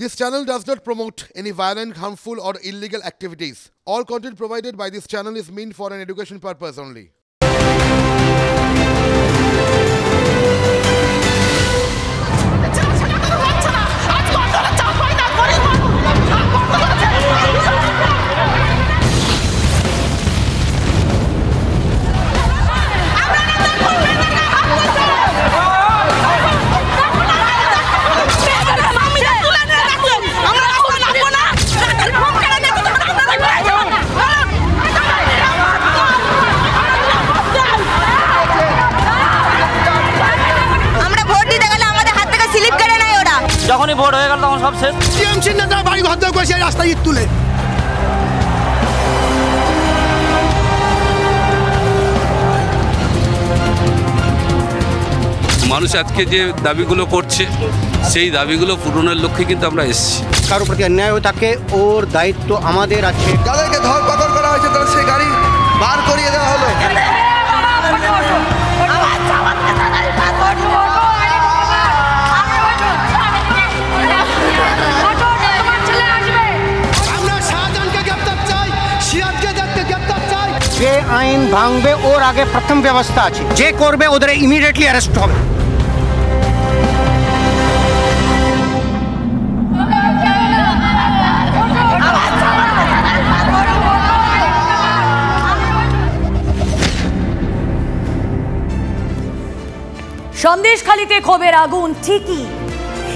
This channel does not promote any violent, harmful, or illegal activities. All content provided by this channel is meant for an education purpose only. যখনই vote হয়ে গেল তখন সব শেষ। টিএমসির নেতারা বাড়ি ঘর দখল করেছে রাস্তায় ইট তুলে। মানুষ আজকে যে দাবিগুলো করছে সেই দাবিগুলো পূরণের লক্ষ্যে কিন্তু আমরা এসেছি। কারোর প্রতি অন্যায় থাকে ওর দায়িত্ব আমাদের আছে। যাদেরকে ধরপাকড় করা হয়েছে তাদের সেই গাড়ি বার করিয়ে দেওয়া হলো। যে আইন ভাঙবে ওর আগে প্রথম ব্যবস্থা আছে, যে করবে ওদের ইমিডিয়েটলি অ্যারেস্ট হবে। সন্দেশখালীতে ক্ষোভের আগুন ঠিকই,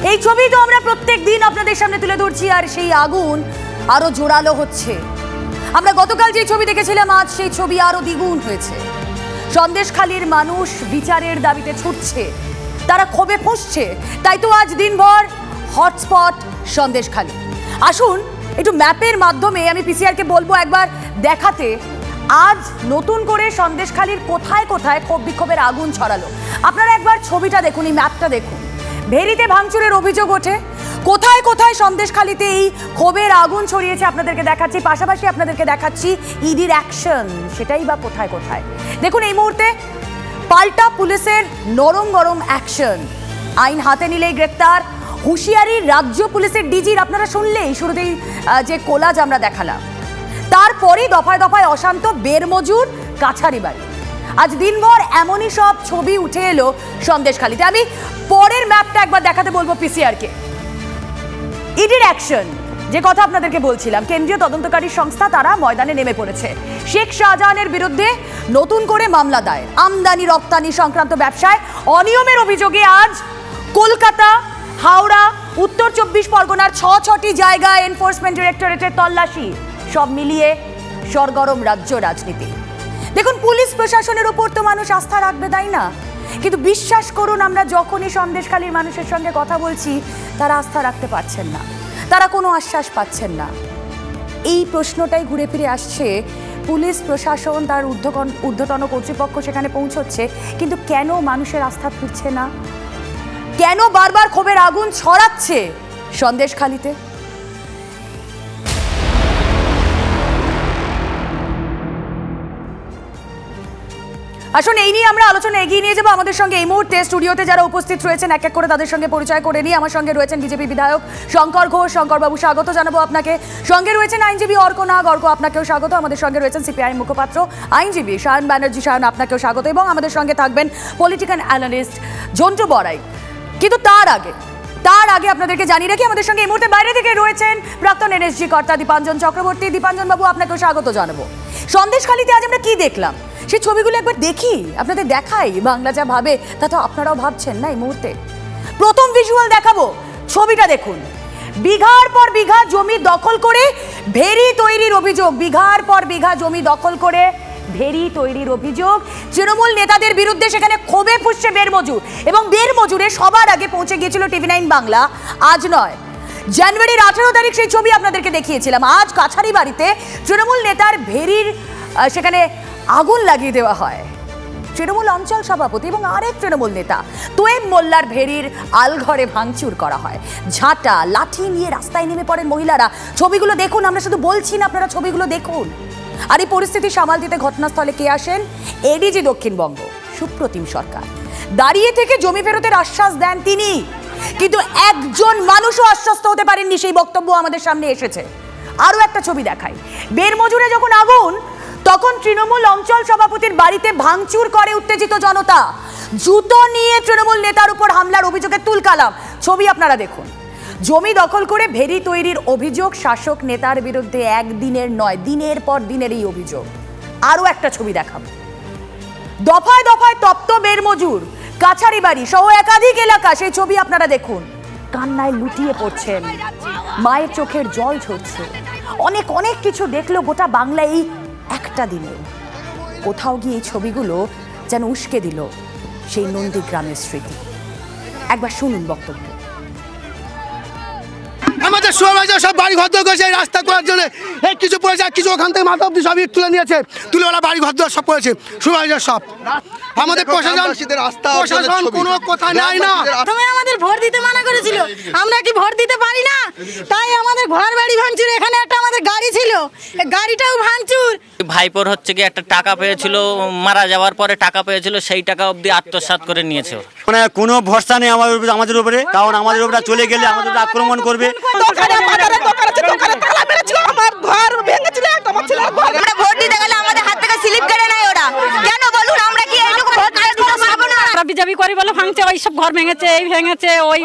এই ছবি তো আমরা প্রত্যেক দিন আপনাদের সামনে তুলে ধরছি, আর সেই আগুন আরো জোরালো হচ্ছে। আমরা গতকাল যে ছবি দেখেছিলাম আজ সেই ছবি আরো দ্বিগুণ হয়েছে। সন্দেশখালীর মানুষ বিচারের দাবিতে ছুটছে, তারা ক্ষোভে ফুঁসছে, তাই তো আজ দিনভর হটস্পট সন্দেশখালী। আসুন একটু ম্যাপের মাধ্যমে আমি পিসিআরকে বলবো একবার দেখাতে আজ নতুন করে সন্দেশখালীর কোথায় কোথায় ক্ষোভ বিক্ষোভের আগুন ছড়ালো। আপনারা একবার ছবিটা দেখুন, এই ম্যাপটা দেখুন। ভেরিতে ভাঙচুরের অভিযোগ ওঠে, কোথায় কোথায় সন্দেশখালীতে এই ক্ষোভের আগুন ছড়িয়েছে আপনাদেরকে দেখাচ্ছি, পাশাপাশি আপনাদেরকে দেখাচ্ছি ইডির অ্যাকশন, সেটাই বা কোথায় কোথায়। দেখুন এই মুহূর্তে পাল্টা পুলিশের নরম গরম অ্যাকশন, আইন হাতে নিলেই গ্রেপ্তার, হুঁশিয়ারি রাজ্য পুলিশের ডিজির। আপনারা শুনলেই শুরুতেই যে কোলাজ আমরা দেখালাম, তারপরেই দফায় দফায় অশান্ত বেরমজুর কাছারি বাড়ি। আজ দিনভর এমনই সব ছবি উঠে এলো সন্দেশখালীতে। আমি পরের ম্যাপটা একবার দেখাতে বলবো পিসিআরকে। ইডির অ্যাকশন, যে কথা আপনাদেরকে বলছিলাম, কেন্দ্রীয় তদন্তকারী সংস্থা তারা ময়দানে নেমে পড়েছে। শেখ শাহজাহানের বিরুদ্ধে নতুন করে মামলা দায়ের, আমদানি রপ্তানি সংক্রান্ত ব্যবসায় অনিয়মের অভিযোগে আজ কলকাতা, হাওড়া, উত্তর 24 পরগনার 6টি জায়গায় এনফোর্সমেন্ট ডিরেক্টরেটের তল্লাশি। সব মিলিয়ে সরগরম রাজ্য রাজনীতি। দেখুন পুলিশ প্রশাসনের উপর তো মানুষ আস্থা রাখবে, তাই না? কিন্তু বিশ্বাস করুন, আমরা যখনই সন্দেশখালীর মানুষের সঙ্গে কথা বলছি তারা আস্থা রাখতে পারছেন না, তারা কোনো আশ্বাস পাচ্ছেন না। এই প্রশ্নটাই ঘুরে ফিরে আসছে। পুলিশ প্রশাসন তার ঊর্ধ্বতন কর্তৃপক্ষ সেখানে পৌঁছচ্ছে, কিন্তু কেন মানুষের আস্থা ফিরছে না? কেন বারবার ক্ষোভের আগুন ছড়াচ্ছে সন্দেশখালীতে? আসুন এই নিয়ে আমরা আলোচনা এগিয়ে নিয়ে যাবো। আমাদের সঙ্গে এই মুহূর্তে স্টুডিওতে যারা উপস্থিত রয়েছেন এক এক করে তাদের সঙ্গে পরিচয় করে নিয়ে। আমার সঙ্গে রয়েছেন বিজেপি বিধায়ক শঙ্কর ঘোষ। শঙ্করবাবু স্বাগত জানাবো আপনাকে। সঙ্গে রয়েছেন আইনজীবী অর্ক নাগ। অর্ক, আপনাকেও স্বাগত। আমাদের সঙ্গে রয়েছেন সিপিআইএম মুখপাত্র আইনজীবী সায়ন ব্যানার্জি। সায়ন, আপনাকেও স্বাগত। এবং আমাদের সঙ্গে থাকবেন পলিটিক্যাল অ্যানালিস্ট ঝন্টু বড়াই। কিন্তু তার আগে আপনাদেরকে জানিয়ে রাখি, আমাদের সঙ্গে এই মুহূর্তে বাইরে থেকে রয়েছেন প্রাক্তন এনএসজি কর্তা দীপাঞ্জন চক্রবর্তী। দীপাঞ্জন বাবু, আপনাকেও স্বাগত জানাবো। সন্দেশখালীতে আজ আমরা কি দেখলাম সেই ছবিগুলো একবার দেখি, আপনাদের দেখাই। বাংলা যা ভাবে তা তো আপনারাও ভাবছেন না এই মুহূর্তে। প্রথম ভিজুয়াল দেখাবো, ছবিটা দেখুন। বিঘার পর বিঘা জমি দখল করে ভেরি তৈরির অভিযোগ। বিঘার পর বিঘা জমি দখল করে ভেরি তৈরির অভিযোগ। তৃণমূল নেতাদের বিরুদ্ধে সেখানে ক্ষোভে ফুঁসছে বেরমজুর, এবং বেরমজুরে সবার আগে পৌঁছে গিয়েছিল TV9 বাংলা। আজ নয়, জানুয়ারির 18 তারিখ সেই ছবি আপনাদেরকে দেখিয়েছিলাম। আজ কাছারি বাড়িতে তৃণমূল নেতার ভেরির সেখানে আগুন লাগিয়ে দেওয়া হয়। তৃণমূল অঞ্চল সভাপতি এবং আরেক তৃণমূল নেতা তোয়েব মোল্লার ভেরির আলঘরে ভাঙচুর করা হয়। ঝাঁটা লাঠি নিয়ে রাস্তায় নেমে পড়েন মহিলারা। ছবিগুলো দেখুন, আমরা শুধু বলছি না, আপনারা ছবিগুলো দেখুন। আর এই পরিস্থিতি সামাল দিতে ঘটনাস্থলে কে আসেন? এডিজি দক্ষিণবঙ্গ সুপ্রতিম সরকার। দাঁড়িয়ে থেকে জমি ফেরতের আশ্বাস দেন তিনি। কিন্তু একজন মানুষও আশ্বস্ত হতে পারেননি, সেই বক্তব্য আমাদের সামনে এসেছে। আরো একটা ছবি দেখাই। বেরমজুরে যখন আগুন, তখন তৃণমূল অঞ্চল সভাপতির বাড়িতে ভাঙচুর করে উত্তেজিত জনতা। জুতো নিয়ে তৃণমূল নেতার উপর হামলার অভিযোগে তুলকালাম। ছবি আপনারা দেখুন। জমি দখল করে ভেরি তৈরির অভিযোগ শাসক নেতার বিরুদ্ধে একদিনের নয়, দিনের পর দিনের এই অভিযোগ। আরো একটা ছবি দেখাবো। দফায় দফায় তপ্ত বেরমজুর, কাছারি বাড়ি সহ একাধিক এলাকা, সেই ছবি আপনারা দেখুন। কান্নায় লুটিয়ে পড়ছেন, মায়ের চোখের জল ঝরছে। অনেক অনেক কিছু দেখলো গোটা বাংলা এই একটা দিনে। কোথাও গিয়ে এই ছবিগুলো যেন উস্কে দিল সেই নন্দীগ্রামের স্মৃতি। একবার শুনুন বক্তব্য। আমাদের সুপারভাইজার সব বাড়ি ঘর করেছে রাস্তা করার জন্য, এই কিছু পড়েছে, কিছু ওখান থেকে মাথা অব্দি সব তুলে নিয়েছে, তুলে ওরা বাড়ি ঘর সব করেছে সুপারভাইজার সব। আমাদের প্রশাসন কোনো কথা নাই না। প্রথমে আমাদের ভোট দিতে মানা করেছিল, আমরা কি ভোট দিতে পারি না, তাই আমাদের ঘর বাড়ি ভাঙচুর। এখানে একটা আমাদের গাড়ি ছিল, গাড়িটাও ভাঙচুর। ভাইপোর হচ্ছে কি একটা টাকা পেয়েছিল, মারা যাওয়ার পরে টাকা পেয়েছিল, সেই টাকা অবধি আত্মসাৎ করে নিয়েছে। মানে কোনো ভরসা নেই আমাদের উপরে, কারণ আমাদের উপরে চলে গেলে আমাদের আক্রমণ করবে। আমরা ভোট দিতে গেলে আমাদের হাত থেকে স্লিপ কেড়ে নেয় ওরা। কেন বলুন, আমরা কি এইটুকু ভোট দিতে পারবো না? আমরা বিজেপি করি বলে ভাঙছে, ওই সব ঘর ভেঙেছে, এই ভেঙেছে, ওই।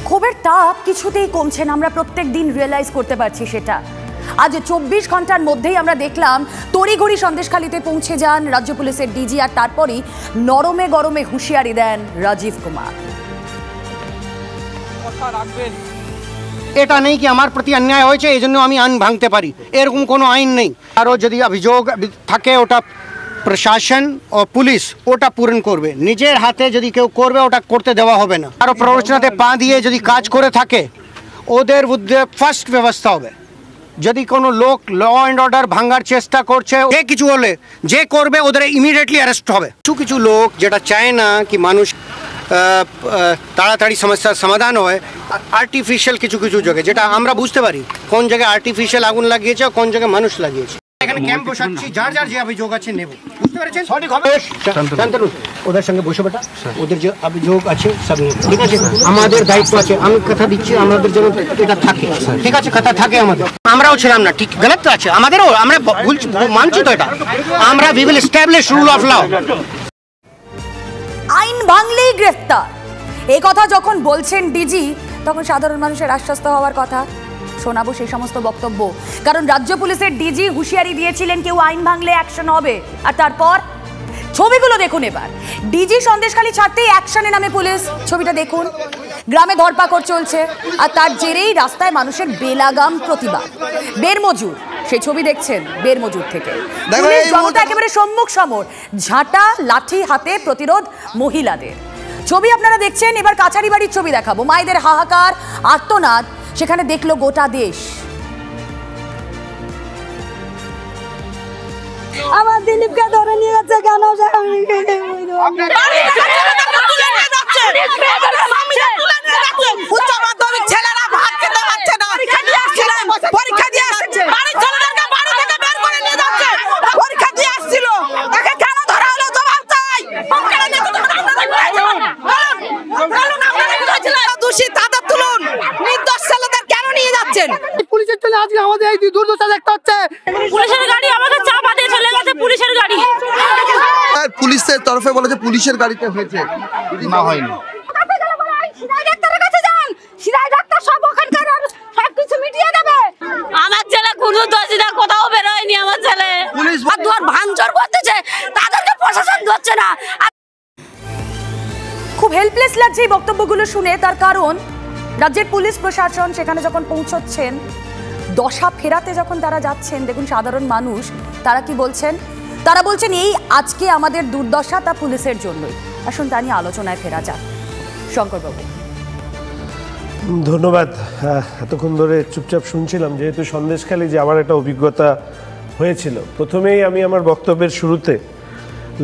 ক্ষোভের তাপ কিছুতেই কমছে না, আমরা প্রত্যেক দিন রিয়েলাইজ করতে পারছি সেটা। আজ 24 ঘন্টার মধ্যেই আমরা দেখলাম তড়িঘড়ি সন্দেশখালীতে পৌঁছে যান রাজ্য পুলিশের ডিজি, আর তারপরই নরমে গরমে হুঁশিয়ারি দেন রাজীব কুমার। এটা নেই কি আমার প্রতি অন্যায় হয়েছে এই জন্য আমি আইন ভাঙতে পারি, এরকম কোনো আইন নেই। আরও যদি অভিযোগ থাকে ওটা প্রশাসন ও পুলিশ ওটা পূরণ করবে, নিজের হাতে যদি কেউ করবে ওটা করতে দেওয়া হবে না। আরও প্ররোচনাতে পা দিয়ে যদি কাজ করে থাকে ওদের বিরুদ্ধে ফার্স্ট ব্যবস্থা হবে। যদি কোনো লোক ল অ্যান্ড অর্ডার ভাঙার চেষ্টা করছে, যে কিছু হলে যে করবে ওদের ইমিডিয়েটলি অ্যারেস্ট হবে। কিছু লোক যেটা চায় না কি মানুষ তাড়াতাড়ি সমস্যার সমাধান হয়, আর্টিফিশিয়াল কিছু কিছু জায়গায়, যেটা আমরা বুঝতে পারি কোন জায়গায় আর্টিফিশিয়াল আগুন লাগিয়েছে কোন জায়গায় মানুষ লাগিয়েছে। এখানে ক্যাম্প বসাচ্ছি, যার যার যে অভিযোগ আছে নেব, বুঝতে পেরেছেন? সঠিক হবে। ওদের সঙ্গে বসে বেটা, ওদের যে অভিযোগ আছে সব ঠিক আছে, আমাদের দায়িত্ব আছে। আমি কথা দিচ্ছি আমাদের যেন এটা থাকে, ঠিক আছে, কথা থাকে আমাদের। আমরাও ছিলাম না, ঠিক গলত আছে আমাদেরও, আমরা মানছি তো এটা। আমরা we will establish rule of law. আইন ভাঙলেই গ্রেফতার, এই কথা যখন বলছেন ডিজি, তখন সাধারণ মানুষের আশ্বস্ত হওয়ার কথা। শোনাবো সেই সমস্ত বক্তব্য, কারণ রাজ্য পুলিশের ডিজি হুঁশিয়ারি দিয়েছিলেন কেউ আইন ভাঙলে অ্যাকশন হবে। আর তারপর ছবিগুলো দেখুন। এবার ডিজি সন্দেশখালী ছাড়তেই অ্যাকশনে নামে পুলিশ। ছবিটা দেখুন, গ্রামে ধরপাকড় চলছে, আর তার জেরেই রাস্তায় মানুষের বেলাগাম প্রতিবাদ। বেরমজুর, সেই ছবি দেখছেন বেরমজুর থেকে। জনতা একেবারে সম্মুখ সমর, ঝাঁটা লাঠি হাতে প্রতিরোধ মহিলাদের। ছবি আপনারা দেখছেন। এবার কাছারি বাড়ির ছবি দেখাবো। মায়েদের হাহাকার, আর্তনাদ সেখানে দেখলো গোটা দেশ। আমার দিলীপকে ধরে নিয়ে যাচ্ছে কেন? উচ্চ মাধ্যমিক ছেলেরা ভাত খেতে পারছে না, পরীক্ষা দিয়ে আসছে, বাড়ির ছেলেদেরকে বাড়ি থেকে বের করে নিয়ে যাচ্ছে। পরীক্ষা দিয়ে আসছিল, তাকে কেন ধরা হলো? জবাব চাই। দোষী তাদের তুলুন, নির্দোষ ছেলেদের কেন নিয়ে যাচ্ছেন? পুলিশের জন্য আজকে আমাদের এই দুর্দশা দেখতে হচ্ছে। পুলিশের গাড়ি আমাদের চাপা দিয়ে চলে গেছে, পুলিশের গাড়ি। পুলিশের তরফে বলে যে পুলিশের গাড়িতে হয়েছে, না হয়নি। আমার ছেলে কোনো দোষী না, কোথাও বের হয়নি। আমার ছেলে পুলিশ ভাঙচুর করতেছে, তাদেরকে প্রশাসন ধরছে না। খুব হেল্পলেস লাগছে এই বক্তব্যগুলো শুনে। তার কারণ রাজ্যের পুলিশ প্রশাসন সেখানে যখন পৌঁছচ্ছেন, দশা ফেরাতে যখন তারা যাচ্ছেন, দেখুন সাধারণ মানুষ তারা কি বলছেন। তারা বলছেন এই আজকে আমাদের দুর্দশা তা পুলিশের জন্যই। আসুন তা নিয়ে আলোচনায় ফেরা যাক। শঙ্করবাবু, ধন্যবাদ। এতক্ষণ ধরে চুপচাপ শুনছিলাম, যেহেতু সন্দেশখালী যে আমার একটা অভিজ্ঞতা হয়েছিল। প্রথমেই আমি আমার বক্তব্যের শুরুতে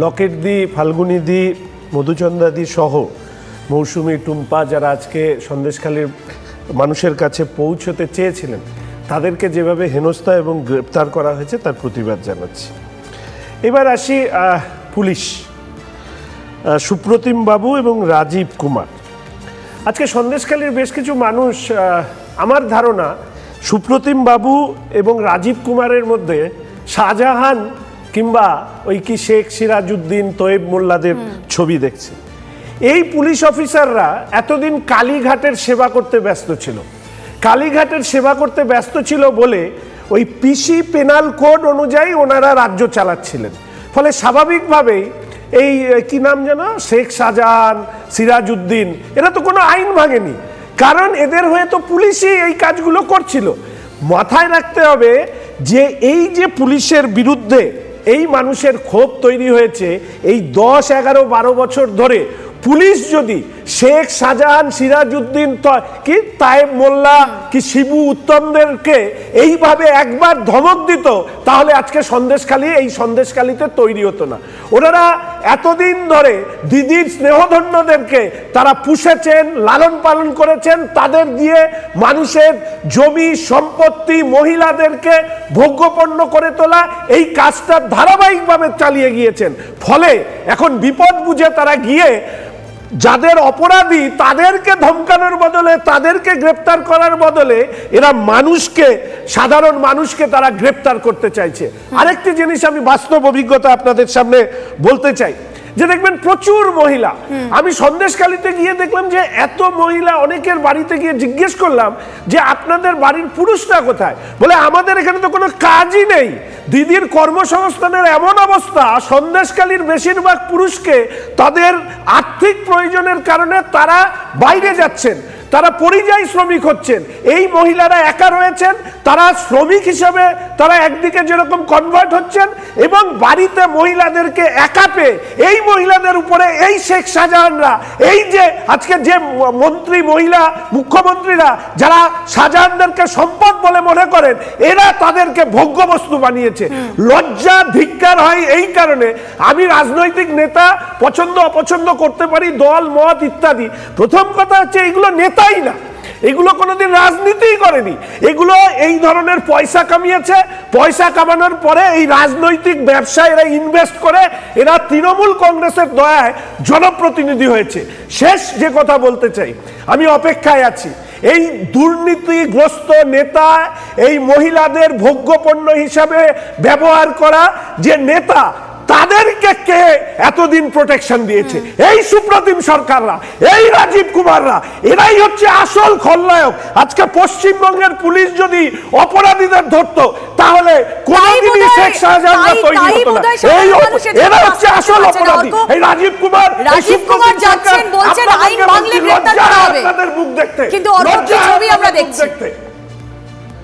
লকেট দি, ফাল্গুনি দি, মধুচন্দ্রা দি সহ মৌসুমী, টুম্পা যারা আজকে সন্দেশখালীর মানুষের কাছে পৌঁছতে চেয়েছিলেন, তাদেরকে যেভাবে হেনস্থা এবং গ্রেপ্তার করা হয়েছে তার প্রতিবাদ জানাচ্ছি। এবার আসি পুলিশ। সুপ্রতিম বাবু এবং রাজীব কুমার। আজকে সন্দেশখালীর বেশ কিছু মানুষ, আমার ধারণা সুপ্রতিম বাবু এবং রাজীব কুমারের মধ্যে শাহজাহান কিংবা ওই কি শেখ সিরাজউদ্দিন, তোয়েব মোল্লাদের ছবি দেখছে। এই পুলিশ অফিসাররা এতদিন কালীঘাটের সেবা করতে ব্যস্ত ছিল। কালীঘাটের সেবা করতে ব্যস্ত ছিল বলে ওই পিসি পেনাল কোড অনুযায়ী ওনারা রাজ্য চালাচ্ছিলেন। ফলে স্বাভাবিকভাবেই এই কি নাম যেন, শেখ শাহজাহান, সিরাজউদ্দিন, এরা তো কোনো আইন ভাঙেনি, কারণ এদের হয়ে তো পুলিশই এই কাজগুলো করছিল। মাথায় রাখতে হবে যে এই যে পুলিশের বিরুদ্ধে এই মানুষের ক্ষোভ তৈরি হয়েছে, এই 10, 11, 12 বছর ধরে পুলিশ যদি শেখ শাহজাহান, সিরাজউদ্দিন কি তায়েব মোল্লা কি শিবু উত্তমদেরকে এইভাবে একবার ধমক দিত, তাহলে আজকে সন্দেশখালী এই সন্দেশখালীতে তৈরি হতো না। ওনারা এতদিন ধরে দিদির স্নেহধন্যদেরকে তারা পুষেছেন, লালন পালন করেছেন, তাদের দিয়ে মানুষের জমি সম্পত্তি, মহিলাদেরকে ভোগ্যপন্ন করে তোলা, এই কাজটা ধারাবাহিকভাবে চালিয়ে গিয়েছেন। ফলে এখন বিপদ বুঝে তারা গিয়ে যাদের অপরাধী তাদেরকে ধমকানোর বদলে, তাদেরকে গ্রেপ্তার করার বদলে এরা মানুষকে, সাধারণ মানুষকে তারা গ্রেপ্তার করতে চাইছে। আরেকটি জিনিস আমি বাস্তব অভিজ্ঞতা আপনাদের সামনে বলতে চাই, যে দেখবেন প্রচুর মহিলা, আমি সন্দেশখালীতে গিয়ে দেখলাম যে এত মহিলা, অনেকের বাড়িতে গিয়ে জিজ্ঞেস করলাম যে আপনাদের বাড়ির পুরুষরা কোথায়, বলে আমাদের এখানে তো কোনো কাজই নেই। দিদির কর্মসংস্থানের এমন অবস্থা, সন্দেশখালীর বেশিরভাগ পুরুষকে তাদের আর্থিক প্রয়োজনের কারণে তারা বাইরে যাচ্ছেন, তারা পরিযায়ী শ্রমিক হচ্ছেন। এই মহিলারা একা রয়েছেন, তারা শ্রমিক হিসেবে তারা একদিকে যেরকম কনভার্ট হচ্ছেন, এবং বাড়িতে মহিলাদেরকে একা পেয়ে এই মহিলাদের উপরে এই শেখ শাহজাহানরা, এই যে আজকে যে মন্ত্রী, মহিলা মুখ্যমন্ত্রীরা যারা শাহজাহানদেরকে সম্পদ বলে মনে করেন, এরা তাদেরকে ভোগ্যবস্তু বানিয়েছে। লজ্জা ধিক্কার হয় এই কারণে। আমি রাজনৈতিক নেতা পছন্দ অপছন্দ করতে পারি, দল মত ইত্যাদি। প্রথম কথা হচ্ছে এইগুলো নেতাই না, এগুলো কোনোদিন রাজনীতিই করেনি। এগুলো এই ধরনের পয়সা কামিয়েছে, পয়সা কামানোর পরে এই রাজনৈতিক ব্যবসায় এরা ইনভেস্ট করে এরা তৃণমূল কংগ্রেসের দয়ায় জনপ্রতিনিধি হয়েছে। শেষ যে কথা বলতে চাই, আমি অপেক্ষায় আছি এই দুর্নীতিগ্রস্ত নেতা, এই মহিলাদের ভোগ্যপণ্য হিসাবে ব্যবহার করা যে নেতা, তাদেরকে কে এতদিন প্রোটেকশন দিয়েছে? এই সুপ্রতিম সরকাররা, এই রাজীব কুমাররা, এরাই হচ্ছে আসল খলনায়ক। আজকে পশ্চিমবঙ্গের পুলিশ যদি অপরাধীদের ধরতো, তাহলে কোনদিনই শেখ শাহজাহানরা তৈরি হতো না। এরা হচ্ছে আসল অপরাধী। এই রাজীব কুমার যাচ্ছেন, বলছেন আইন ভাঙলে গ্রেফতার করা হবে, আপনাদের মুখ দেখতে, কিন্তু অর্ক কি ছবি আমরা দেখছি।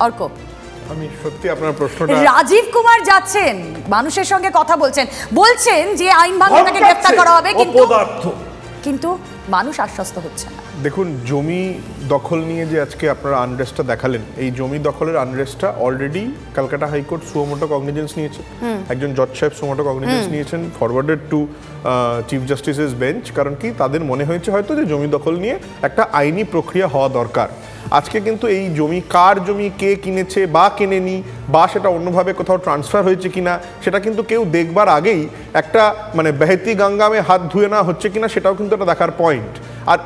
অর্ক, আমি সত্যি আপনার প্রশ্নটা, রাজীব কুমার যাচ্ছেন, মানুষের সঙ্গে কথা বলছেন, বলছেন যে আইন ভাঙলে তাকে গ্রেফতার করা হবে, কিন্তু মানুষ আশ্বস্ত হচ্ছে না। দেখুন, জমি দখল নিয়ে যে আজকে আপনারা আনরেস্টটা দেখালেন, এই জমি দখলের আনরেস্টটা already Kolkata high court suo motu cognizance নিয়েছে। একজন জজ সাহেব সুমোটো কগনিজেন্স নিয়েছেন, forwarded to chief justice's bench. কারণ কি, তাদের মনে হয়েছে হয়তো যে জমি দখল নিয়ে একটা আইনি প্রক্রিয়া হওয়া দরকার। আজকে কিন্তু এই জমি, কার জমি কে কিনেছে বা কেনেনি, বা সেটা অন্যভাবে কোথাও ট্রান্সফার হয়েছে কিনা, সেটা কিন্তু কেউ দেখবার আগেই একটা মানে বেহেতি গঙ্গামে হাত ধুয়ে না হচ্ছে কিনা, সেটাও কিন্তু একটা দেখার পয়েন্ট। আর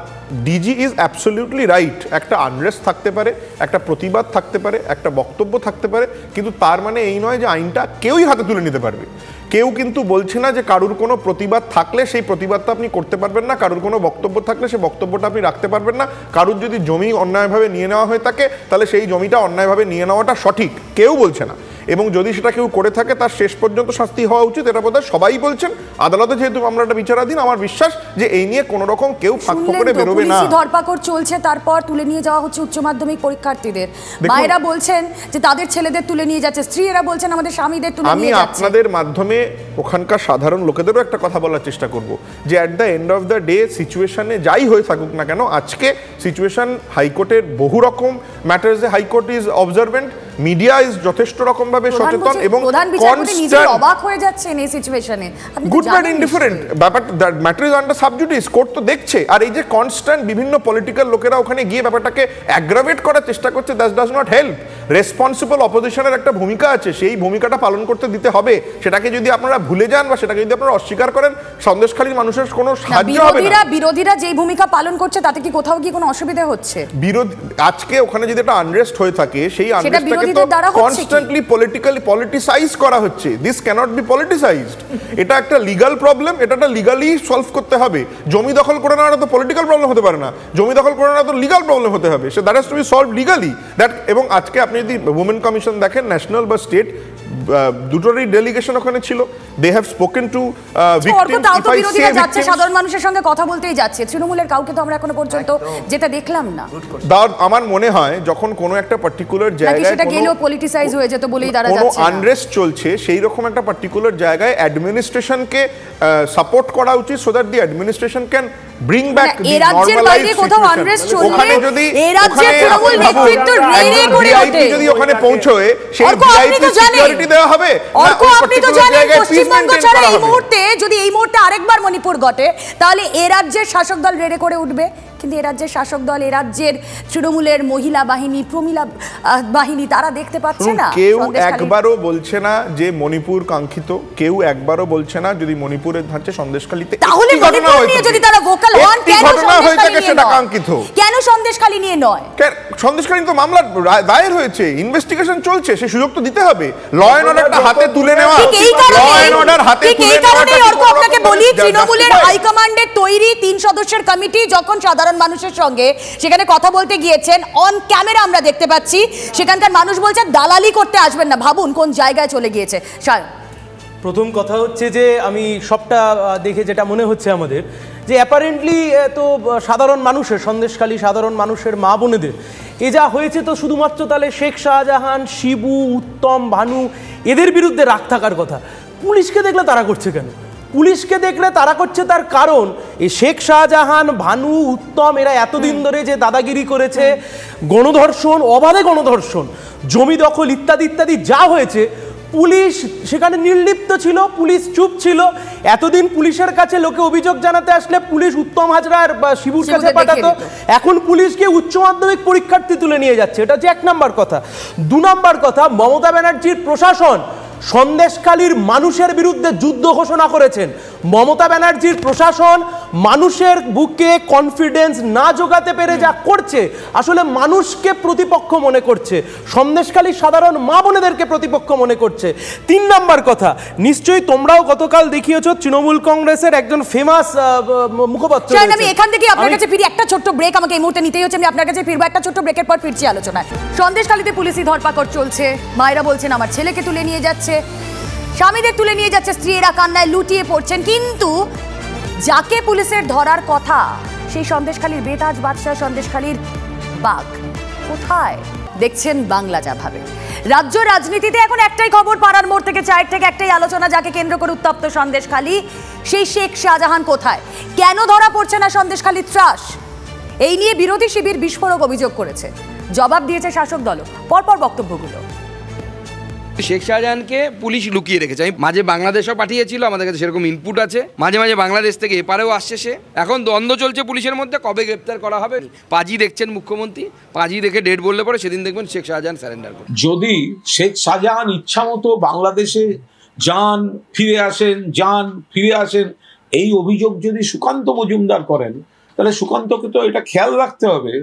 ডিজি ইজ অ্যাবসলিউটলি রাইট, একটা আনরেস্ট থাকতে পারে, একটা প্রতিবাদ থাকতে পারে, একটা বক্তব্য থাকতে পারে, কিন্তু তার মানে এই নয় যে আইনটা কেউই হাতে তুলে নিতে পারবে। কেউ কিন্তু বলছে না যে কারুর কোনো প্রতিবাদ থাকলে সেই প্রতিবাদটা আপনি করতে পারবেন না, কারুর কোনো বক্তব্য থাকলে সেই বক্তব্যটা আপনি রাখতে পারবেন না। কারুর যদি জমি অন্যায়ভাবে নিয়ে নেওয়া হয়ে থাকে, তাহলে সেই জমিটা অন্যায়ভাবে নিয়ে নেওয়াটা সঠিক, কেউ বলছে না। এবং যদি সেটা কেউ করে থাকে, তার শেষ পর্যন্ত শাস্তি হওয়া উচিত, এটা বোধহয় সবাই বলছেন। আদালতে যেহেতু মামলাটা বিচারাধীন, আমার বিশ্বাস যে এই নিয়ে কোনো রকম কেউ ফাঁক ফোকরে বেরোবে না। ধরপাকড় চলছে, তারপর তুলে নিয়ে যাওয়া হচ্ছে উচ্চ মাধ্যমিক পরীক্ষার্থীদের। মায়েরা বলছেন যে তাদের ছেলেদের তুলে নিয়ে যাচ্ছে, স্ত্রীরা বলছেন আমাদের স্বামীদের তুলে নিয়ে যাচ্ছে। আমি আপনাদের মাধ্যমে ওখানকার সাধারণ লোকেদেরও একটা কথা বলার চেষ্টা করব, যে at the end of the day সিচুয়েশনে যাই হয়ে থাকুক না কেন, আজকে সিচুয়েশন হাইকোর্টের বহু রকম ম্যাটার্সে high court is observant, media is যথেষ্ট রকম ভাবে সচেতন, এবং অবাক হয়ে যাচ্ছেন এই সিচুয়েশনে। গুড ব্যাড ইনডিফারেন্ট ব্যাপার, that matter is under sub judice, court তো দেখছে। আর এই যে কনস্ট্যান্ট বিভিন্ন পলিটিক্যাল লোকেরা ওখানে গিয়ে ব্যাপারটাকে অ্যাগ্রাভেট করার চেষ্টা করছে, that does not help. Responsible অপোজিশনের একটা ভূমিকা আছে, সেই ভূমিকাটা পালন করতে দিতে হবে। সেটাকে যদি আপনারা ভুলে যান বা সেটাকে যদি আপনারা অস্বীকার করেন, সন্দেশখালীর মানুষের কোনো সাহায্য হবে না। বিরোধীরা যেই ভূমিকা পালন করছে তাতে কি কোথাও কি কোনো অসুবিধা হচ্ছে? আজকে ওখানে যদি একটা আনরেস্ট হয়ে থাকে, সেই আনরেস্টটাকে তো কনস্ট্যান্টলি পলিটিসাইজ করা হচ্ছে। This cannot be politicised. এটা একটা লিগ্যাল প্রবলেম, এটা লিগালি সলভ করতে হবে। জমি দখল করে নেওয়াটা তো পলিটিক্যাল প্রবলেম হতে পারে না, জমি দখল করে নেওয়া তো লিগাল প্রবলেম হতে হবে। So that has to be solve legally. That এবং আজকে আপনি যদি উইমেন কমিশন দেখেন, ন্যাশনাল বা স্টেট দুটোরই ডেলিগেশন ওখানে ছিল। They have spoken to victims. If I say যাচ্ছে সাধারণ মানুষের সঙ্গে কথা বলতেই যাচ্ছে, তৃণমূলের কাউকে তো আমরা এখনো পর্যন্ত যেটা দেখলাম না। আমার মনে হয় যখন কোনো একটা পার্টিকুলার জায়গায় সেটা গেলেও পলিটিসাইজ হয়ে যেত বলেই দাঁড়া যাচ্ছে, কোনো আনরেস্ট চলছে, সেই রকম একটা পার্টিকুলার জায়গায় অ্যাডমিনিস্ট্রেশনকে সাপোর্ট করা উচিত, so that the administration can bring back the normalised situation. ওখানে যদি যদি ওখানে পৌঁছয়, সেই ভিআইপি সিকিউরিটি দেওয়া হবে। আপনি তো জানেন পশ্চিমবঙ্গ ছাড়া এই মুহূর্তে আরেকবার মণিপুর ঘটে, তাহলে এ রাজ্যের শাসক দল রেডে করে উঠবে। কিন্তু এ রাজ্যের শাসক দল, এ রাজ্যের তৃণমূলের মহিলা বাহিনী, প্রমিলা বাহিনী, তারা দেখতে পাচ্ছে না। কেউ একবারও বলছে না যে মণিপুর কাঙ্ক্ষিত, কেউ একবারও বলছে না যদি মণিপুরের ধাঁচে সন্দেশখালীতে তাহলে মণিপুর নিয়ে যদি তারা ভোকাল হন, কেন সন্দেশখালী সেটা কাঙ্ক্ষিত? কেন সন্দেশখালী নিয়ে নয়? সন্দেশখালী তো মামলা দায়ের হয়েছে, ইনভেস্টিগেশন চলছে, সেই সুযোগ তো দিতে হবে। ল এন্ড অর্ডারটা হাতে তুলে নেওয়া, ল এন্ড অর্ডার হাতে তুলে নেওয়া। আপনাকে বলি, তৃণমূলের হাইকমান্ডের তৈরি 3 সদস্যের কমিটি যখন সাধারণ মানুষের সঙ্গে সেখানে কথা বলতে গিয়েছেন, অন ক্যামেরা আমরা দেখতে পাচ্ছি সেখানকার মানুষ বলছে দালালি করতে আসবেন না। ভাবুন কোন জায়গায় চলে গিয়েছে। প্রথম কথা হচ্ছে যে আমি সবটা দেখে যেটা মনে হচ্ছে আমাদের, যে অ্যাপারেন্টলি তো সাধারণ মানুষের, সন্দেশখালী সাধারণ মানুষের মা বোনেদের এ যা হয়েছে তো শুধুমাত্র তাহলে শেখ শাহজাহান, শিবু, উত্তম, ভানু এদের বিরুদ্ধে রাগ থাকার কথা। পুলিশকে দেখলে তারা করছে কেন? পুলিশকে দেখলে তারা করছে তার কারণ এই শেখ শাহজাহান, ভানু, উত্তম এরা এতদিন ধরে যে দাদাগিরি করেছে, গণধর্ষণ, অবাধে গণধর্ষণ, জমি দখল ইত্যাদি ইত্যাদি যা হয়েছে, পুলিশ সেখানে নির্লিপ্ত ছিল, পুলিশ চুপ ছিল। এতদিন পুলিশের কাছে লোকে অভিযোগ জানাতে আসলে পুলিশ উত্তম হাজরার বা শিবুর কাছে পাঠাতো, এখন পুলিশকে উচ্চ মাধ্যমিক পরীক্ষার্থী তুলে নিয়ে যাচ্ছে। এটা হচ্ছে 1 নম্বর কথা। 2 নম্বর কথা, মমতা ব্যানার্জির প্রশাসন সন্দেশখালীর মানুষের বিরুদ্ধে যুদ্ধ ঘোষণা করেছেন। মমতা ব্যানার্জির প্রশাসন মানুষের বুকে কনফিডেন্স না জোগাতে পেরে যা করছে, আসলে মানুষকে প্রতিপক্ষ মনে করছে, সন্দেশখালীর সাধারণ মা বোনেদেরকে প্রতিপক্ষ মনে করছে। 3 নম্বর কথা, নিশ্চয়ই তোমরাও গতকাল দেখিয়েছো তৃণমূল কংগ্রেসের একজন ফেমাস মুখপাত্র। আমি এখান থেকে আপনার কাছে ফিরি, একটা ছোট্ট ব্রেক আমাকে এই মুহূর্তে নিতেই হচ্ছে, আমি আপনার কাছে ফিরবো একটা ছোট্ট ব্রেকের পর ফিরছি আলোচনায়। সন্দেশখালীতে পুলিশি ধরপাকড় চলছে, মায়েরা বলছেন আমার ছেলেকে তুলে নিয়ে যাচ্ছে, স্বামীদের তুলে নিয়ে যাচ্ছে, স্ত্রীরা কান্নায় লুটিয়ে পড়ছেন। কিন্তু যাকে পুলিশের ধরার কথা, সেই সন্দেশখালীর বেতাজ বাদশাহ, সন্দেশখালীর বাঘ কোথায়? দেখছেন বাংলা যা ভাবে। রাজ্য রাজনীতিতে এখন একটাই খবর, পাড়ার মোড় থেকে চায়ের থেকে একটাই আলোচনা, যাকে কেন্দ্র করে উত্তপ্ত সন্দেশখালী। সেই শেখ শাহজাহান কোথায়? কেন ধরা পড়ছে না সন্দেশখালীর ত্রাস? এই নিয়ে বিরোধী শিবির বিস্ফোরক অভিযোগ করেছে, জবাব দিয়েছে শাসক দল। পরপর বক্তব্যগুলো। শেখ শাহজাহানকে পুলিশ লুকিয়ে রেখেছে। আমি মাঝে বাংলাদেশও পাঠিয়েছিল, আমাদের কাছে সেরকম ইনপুট আছে। মাঝে মাঝে বাংলাদেশ থেকে এপারেও আসছে সে। এখন দ্বন্দ্ব চলছে পুলিশের মধ্যে, কবে গ্রেপ্তার করা হবে। পাঁজি দেখছেন মুখ্যমন্ত্রী, পাঁজি দেখে ডেট বললে পরে সেদিন দেখবেন শেখ শাহজাহান সারেন্ডার করে। যদি শেখ শাহজাহান ইচ্ছা মতো বাংলাদেশে যান ফিরে আসেন, এই অভিযোগ যদি সুকান্ত মজুমদার করেন, তাহলে সুকান্তকে তো এটা খেয়াল রাখতে হবে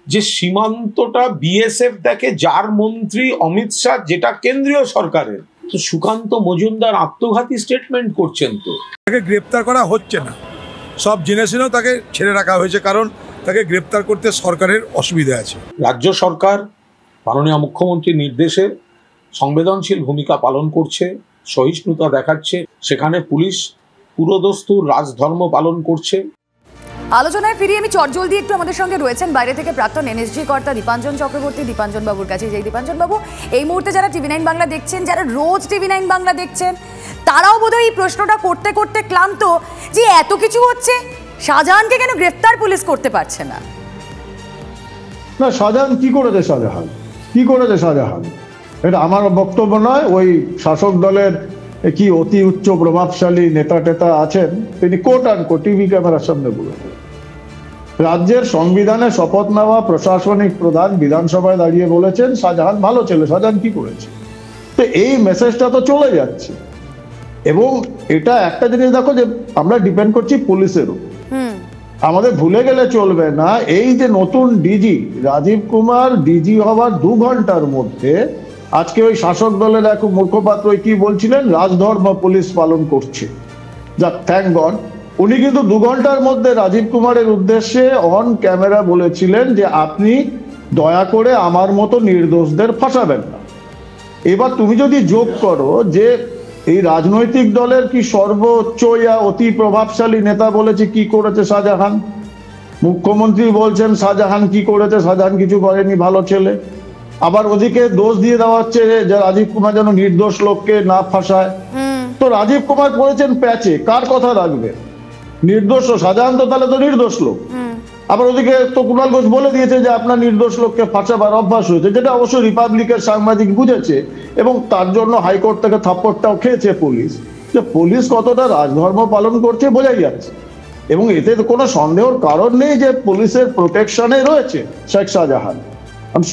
যে সীমান্তটা বিএসএফ দেখে, যার মন্ত্রী অমিত শাহ, যেটা কেন্দ্রীয় সরকারের। তো সুকান্ত মজুমদার আত্মঘাতী স্টেটমেন্ট করছেন। তো তাকে গ্রেপ্তার করা হচ্ছে না, সব জেনে শুনেও তাকে ছেড়ে রাখা হয়েছে, কারণ তাকে গ্রেপ্তার করতে সরকারের অসুবিধা আছে। রাজ্য সরকার মাননীয় মুখ্যমন্ত্রীর নির্দেশে সংবেদনশীল ভূমিকা পালন করছে, সহিষ্ণুতা দেখাচ্ছে। সেখানে পুলিশ পুরোদস্তুর রাজধর্ম পালন করছে। আলোচনায় ফিরিয়ে আমি চটজলদি একটু আমাদের সঙ্গে রয়েছেন বাইরে থেকে প্রাক্তন এনএসজি কর্তা দীপাঞ্জন চক্রবর্তী। দীপাঞ্জন বাবুর কাছে যাই। দীপাঞ্জন বাবু, এই মুহূর্তে যারা TV9 বাংলা দেখছেন, যারা রোজ TV9 বাংলা দেখছেন, তারাও বোধহয় এই প্রশ্নটা করতে করতে ক্লান্ত যে এত কিছু হচ্ছে, শাহজাহানকে কেন গ্রেফতার পুলিশ করতে পারছে না? না, শাহজাহান কি করেছে? শাহজাহান এটা আমার বক্তব্য নয়। ওই শাসক দলের কি অতি উচ্চ প্রভাবশালী নেতা টেতা আছেন, তিনি কোট আনকোট টিভি ক্যামেরার সামনে বলেছেন। রাজ্যের সংবিধানে শপথ নেওয়া প্রশাসনিক প্রধান বিধানসভায় দাঁড়িয়ে বলেছেন শাহজাহান ভালো ছেলে, শাহজাহান কি করেছে? তো এই মেসেজটা তো চলে যাচ্ছে। এবং এটা একটা জিনিস দেখো যে আমরা ডিপেন্ড করছি পুলিশের উপর, আমাদের ভুলে গেলে চলবে না এই যে নতুন ডিজি রাজীব কুমার ডিজি হওয়ার 2 ঘন্টার মধ্যে আজকে ওই শাসক দলের এক মুখপাত্র কি বলছিলেন, রাজধর্ম পুলিশ পালন করছে। যাক, থ্যাংক গড, উনি কিন্তু 2 ঘন্টার মধ্যে রাজীব কুমারের উদ্দেশ্যে অন ক্যামেরা বলেছিলেন যে আপনি দয়া করে আমার মতো নির্দোষদের ফাঁসাবেন না। এবার তুমি যদি যোগ করো যে এই রাজনৈতিক দলের কি সর্বোচ্চ অতি প্রভাবশালী নেতা বলেছে কি করেছে শাহজাহান, মুখ্যমন্ত্রী বলছেন শাহজাহান কি করেছে, শাহজাহান কিছু করেনি, ভালো ছেলে। আবার ওদিকে দোষ দিয়ে দেওয়া হচ্ছে যে রাজীব কুমার যেন নির্দোষ লোককে না ফাঁসায়। তো রাজীব কুমার করেছেন প্যাচে, কার কথা রাখবে? নির্দোষ শাহজাহান তো তাহলে তো নির্দোষ লোক। আবার ওদিকে তো কুণাল ঘোষ বলে দিয়েছে যে আপনার নির্দোষ লোককে ফাঁসাবার অভ্যাস হয়েছে, যেটা অবশ্য রিপাবলিকের সাংবাদিক বুঝেছে এবং তার জন্য হাইকোর্ট থেকে থাপ্পড়টাও খেয়েছে পুলিশ। যে পুলিশ কতটা রাজধর্ম পালন করছে বোঝাই যাচ্ছে, এবং এতে কোনো সন্দেহের কারণ নেই যে পুলিশের প্রোটেকশনে রয়েছে শেখ শাহজাহান।